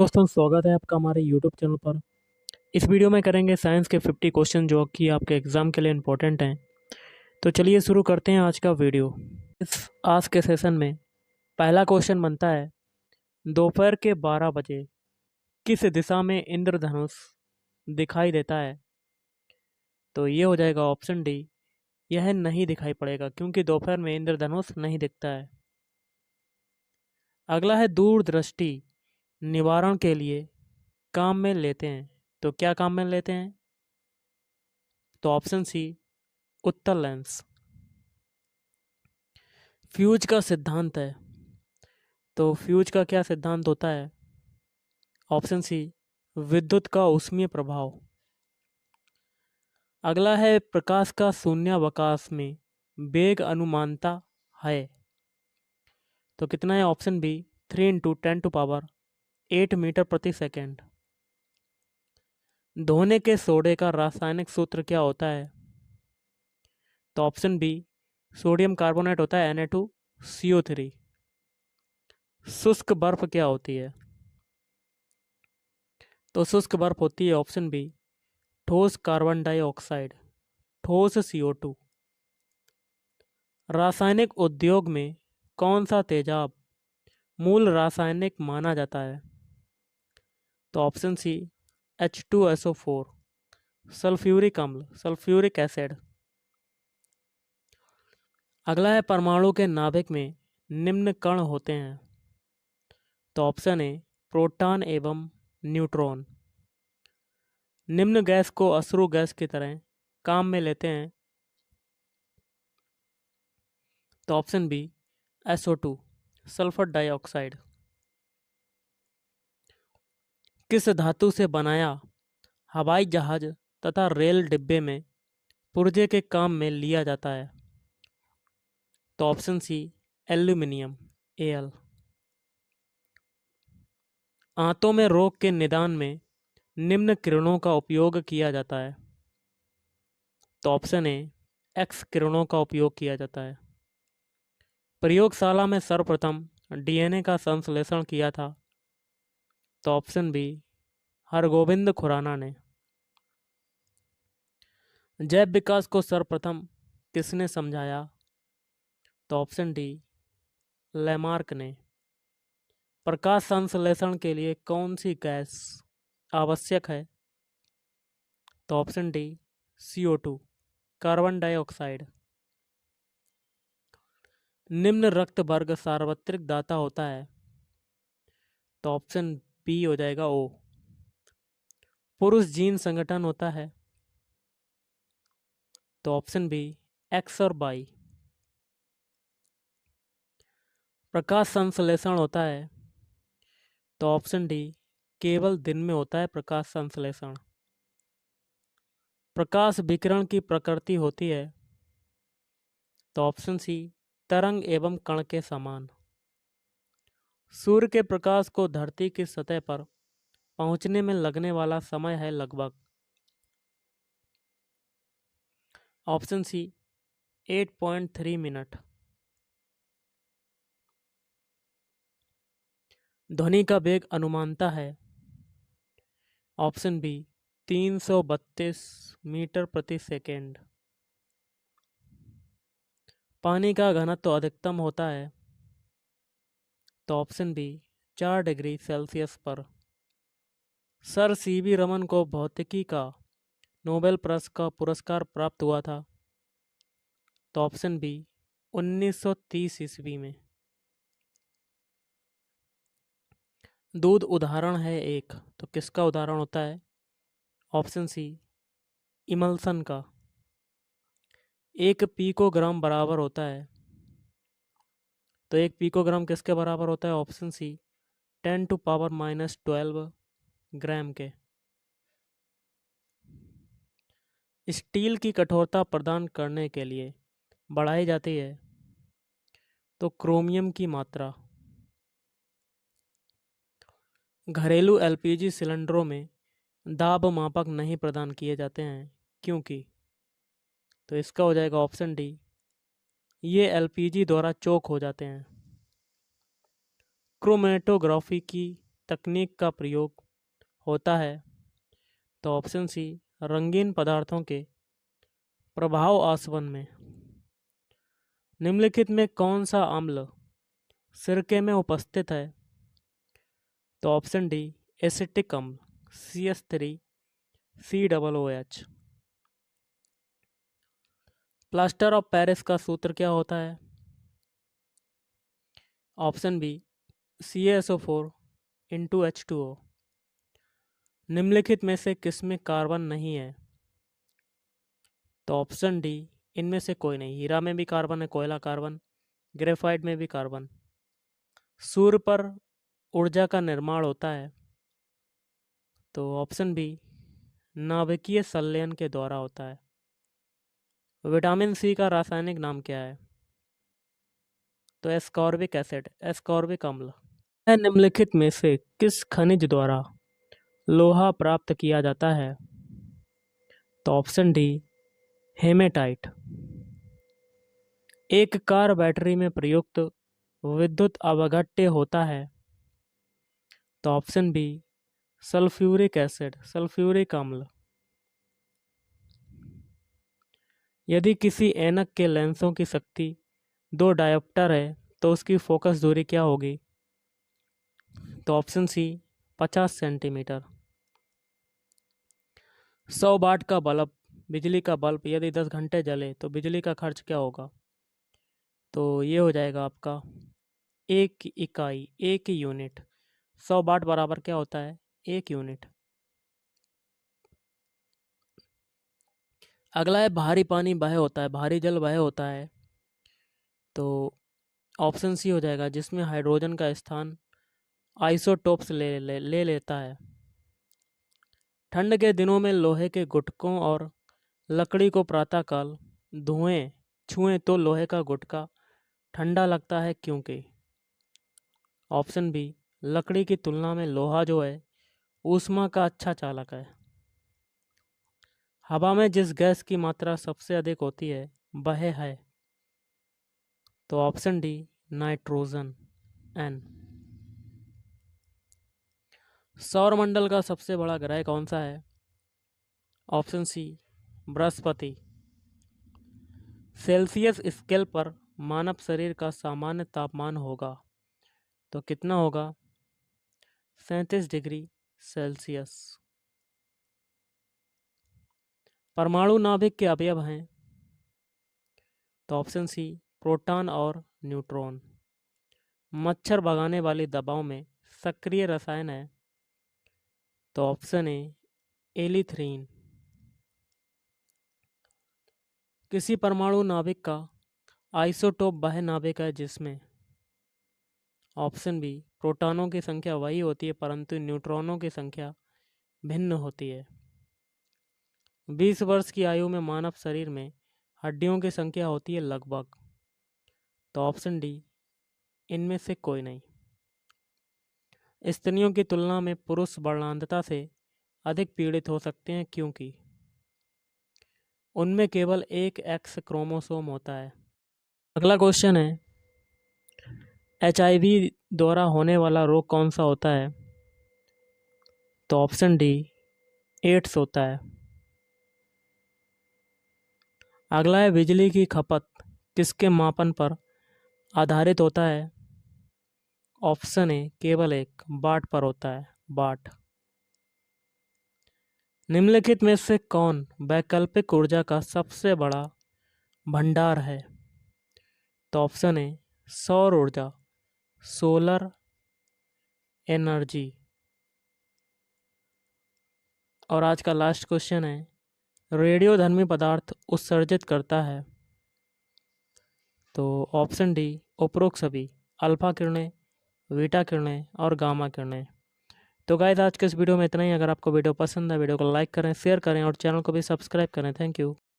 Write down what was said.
दोस्तों स्वागत है आपका हमारे YouTube चैनल पर। इस वीडियो में करेंगे साइंस के 50 क्वेश्चन जो कि आपके एग्ज़ाम के लिए इम्पोर्टेंट हैं। तो चलिए शुरू करते हैं आज का वीडियो। इस आज के सेशन में पहला क्वेश्चन बनता है, दोपहर के 12 बजे किस दिशा में इंद्रधनुष दिखाई देता है? तो ये हो जाएगा ऑप्शन डी, यह नहीं दिखाई पड़ेगा क्योंकि दोपहर में इंद्रधनुष नहीं दिखता है। अगला है, दूरदृष्टि निवारण के लिए काम में लेते हैं, तो क्या काम में लेते हैं? तो ऑप्शन सी, उत्तल लेंस। फ्यूज का सिद्धांत है, तो फ्यूज का क्या सिद्धांत होता है? ऑप्शन सी, विद्युत का ऊष्मीय प्रभाव। अगला है, प्रकाश का शून्यावकाश में वेग अनुमानता है, तो कितना है? ऑप्शन बी, 3 × 10⁸ मीटर प्रति सेकेंड। धोने के सोडे का रासायनिक सूत्र क्या होता है? तो ऑप्शन बी, सोडियम कार्बोनेट होता है Na2CO3। शुष्क बर्फ क्या होती है? तो शुष्क बर्फ होती है ऑप्शन बी, ठोस कार्बन डाइऑक्साइड, ठोस CO2। रासायनिक उद्योग में कौन सा तेजाब मूल रासायनिक माना जाता है? तो ऑप्शन सी, H2SO4, सल्फ्यूरिक अम्ल, सल्फ्यूरिक एसिड। अगला है, परमाणु के नाभिक में निम्न कण होते हैं, तो ऑप्शन ए, प्रोटॉन एवं न्यूट्रॉन। निम्न गैस को अश्रु गैस की तरह काम में लेते हैं, तो option B, SO2, sulphur dioxide. किस धातु से बनाया हवाई जहाज तथा रेल डिब्बे में पुर्जे के काम में लिया जाता है? तो ऑप्शन सी, एल्यूमिनियम, Al। आंतों में रोग के निदान में निम्न किरणों का उपयोग किया जाता है, तो ऑप्शन ए, एक्स किरणों का उपयोग किया जाता है। प्रयोगशाला में सर्वप्रथम DNA का संश्लेषण किया था, तो ऑप्शन बी, हरगोविंद खुराना ने। जैव विकास को सर्वप्रथम किसने समझाया? तो ऑप्शन डी, लैमार्क ने। प्रकाश संश्लेषण के लिए कौन सी गैस आवश्यक है? तो option D, CO2, carbon dioxide. निम्न रक्त वर्ग सार्वत्रिक दाता होता है, तो ऑप्शन बी हो जाएगा ओ। पुरुष जीन संगठन होता है, तो ऑप्शन बी, एक्स और वाई। प्रकाश संश्लेषण होता है, तो ऑप्शन डी, केवल दिन में होता है प्रकाश संश्लेषण। प्रकाश विकिरण की प्रकृति होती है, तो ऑप्शन सी, तरंग एवं कण के समान। सूर्य के प्रकाश को धरती की सतह पर पहुंचने में लगने वाला समय है लगभग, ऑप्शन सी, 8.3 मिनट। ध्वनि का वेग अनुमानता है, ऑप्शन बी, 332 मीटर प्रति सेकेंड। पानी का घनत्व अधिकतम होता है, तो ऑप्शन बी, 4 डिग्री सेल्सियस पर। सर CV रमन को भौतिकी का नोबेल पुरस्कार प्राप्त हुआ था, तो ऑप्शन बी, 1930 ईस्वी में। दूध उदाहरण है एक, तो किसका उदाहरण होता है? ऑप्शन सी, इमल्सन का। 1 पिकोग्राम बराबर होता है, तो 1 पिकोग्राम किसके बराबर होता है? ऑप्शन सी, 10⁻⁻12 ग्राम के। स्टील की कठोरता प्रदान करने के लिए बढ़ाई जाती है, तो क्रोमियम की मात्रा। घरेलू LPG सिलेंडरों में दाब मापक नहीं प्रदान किए जाते हैं, क्योंकि? तो इसका हो जाएगा ऑप्शन डी, ये LPG द्वारा चोक हो जाते हैं। क्रोमेटोग्राफी की तकनीक का प्रयोग होता है? तो ऑप्शन सी, रंगीन पदार्थों के प्रभाव आसवन में। निम्नलिखित में कौन सा अम्ल सिरके में उपस्थित है? तो ऑप्शन डी, एसिटिक अम्ल, CH3COOH। प्लास्टर ऑफ पेरिस का सूत्र क्या होता है? Option B, CaSO4 × H2O। निम्नलिखित में से किसमें कार्बन नहीं है? तो ऑप्शन डी, इनमें से कोई नहीं। हीरा में भी कार्बन है, कोयला कार्बन, ग्रेफाइट में भी कार्बन। सूर्य पर ऊर्जा का निर्माण होता है? तो ऑप्शन बी, नाभिकीय संलयन के द्वारा होता है। विटामिन सी का रासायनिक नाम क्या है? तो एस्कॉर्बिक एसिड, एस्कॉर्बिक अम्ल। निम्नलिखित में से किस खनिज द्वारा लोहा प्राप्त किया जाता है? तो ऑप्शन डी, हेमेटाइट। एक कार बैटरी में प्रयुक्त विद्युत अवघट्य होता है? तो option B, sulphuric acid, sulphuric अम्ल। यदि किसी ऐनक के लेंसों की शक्ति 2 डायोप्टर है तो उसकी फोकस दूरी क्या होगी? तो ऑप्शन सी, 50 सेंटीमीटर। 100 वाट का बल्ब, बिजली का बल्ब यदि 10 घंटे जले तो बिजली का खर्च क्या होगा? तो ये हो जाएगा आपका 1 इकाई, 1 यूनिट। 100 वाट बराबर क्या होता है? 1 यूनिट। अगला है भारी पानी वह होता है, भारी जल वह होता है। तो ऑप्शन सी हो जाएगा, जिसमें हाइड्रोजन का स्थान आइसोटोप्स ले लेता है। ठंड के दिनों में लोहे के गुटकों और लकड़ी को प्रातःकाल धुएं छुएं तो लोहे का गुटका ठंडा लगता है, क्योंकि? ऑप्शन बी, लकड़ी की तुलना में लोहा जो है ऊष्मा का अच्छा चालक है। हवा में जिस गैस की मात्रा सबसे अधिक होती है वह है? तो ऑप्शन डी, नाइट्रोजन, N। सौरमंडल का सबसे बड़ा ग्रह कौन सा है? ऑप्शन सी, बृहस्पति। सेल्सियस स्केल पर मानव शरीर का सामान्य तापमान होगा तो कितना होगा? 37 डिग्री सेल्सियस। परमाणु नाभिक के अवयव हैं? तो ऑप्शन सी, प्रोटॉन और न्यूट्रॉन। मच्छर भगाने वाली दवाओं में सक्रिय रसायन है? तो ऑप्शन ए, एलिथ्रीन। किसी परमाणु नाभिक का आइसोटोप वह नाभिक है जिसमें? ऑप्शन बी, प्रोटॉनों की संख्या वही होती है परंतु न्यूट्रॉनों की संख्या भिन्न होती है। 20 वर्ष की आयु में मानव शरीर में हड्डियों की संख्या होती है लगभग? तो ऑप्शन डी, इनमें से कोई नहीं। स्त्रियों की तुलना में पुरुष वर्णांधता से अधिक पीड़ित हो सकते हैं, क्योंकि उनमें केवल एक एक्स क्रोमोसोम होता है। अगला क्वेश्चन है, HIV द्वारा होने वाला रोग कौन सा होता है? तो ऑप्शन डी, एड्स होता है। अगला है, बिजली की खपत किसके मापन पर आधारित होता है? ऑप्शन ए, केवल एक वाट पर होता है, वाट। निम्नलिखित में से कौन वैकल्पिक ऊर्जा का सबसे बड़ा भंडार है? तो ऑप्शन ए, सौर ऊर्जा, सोलर एनर्जी। और आज का लास्ट क्वेश्चन है, रेडियोधर्मी पदार्थ उत्सर्जित करता है? तो ऑप्शन डी, उपरोक्त सभी, अल्फा किरणें, बीटा किरणें और गामा किरणें। तो गाइस, आज के इस वीडियो में इतना ही। अगर आपको वीडियो पसंद है, वीडियो को लाइक करें, शेयर करें और चैनल को भी सब्सक्राइब करें। Thank you.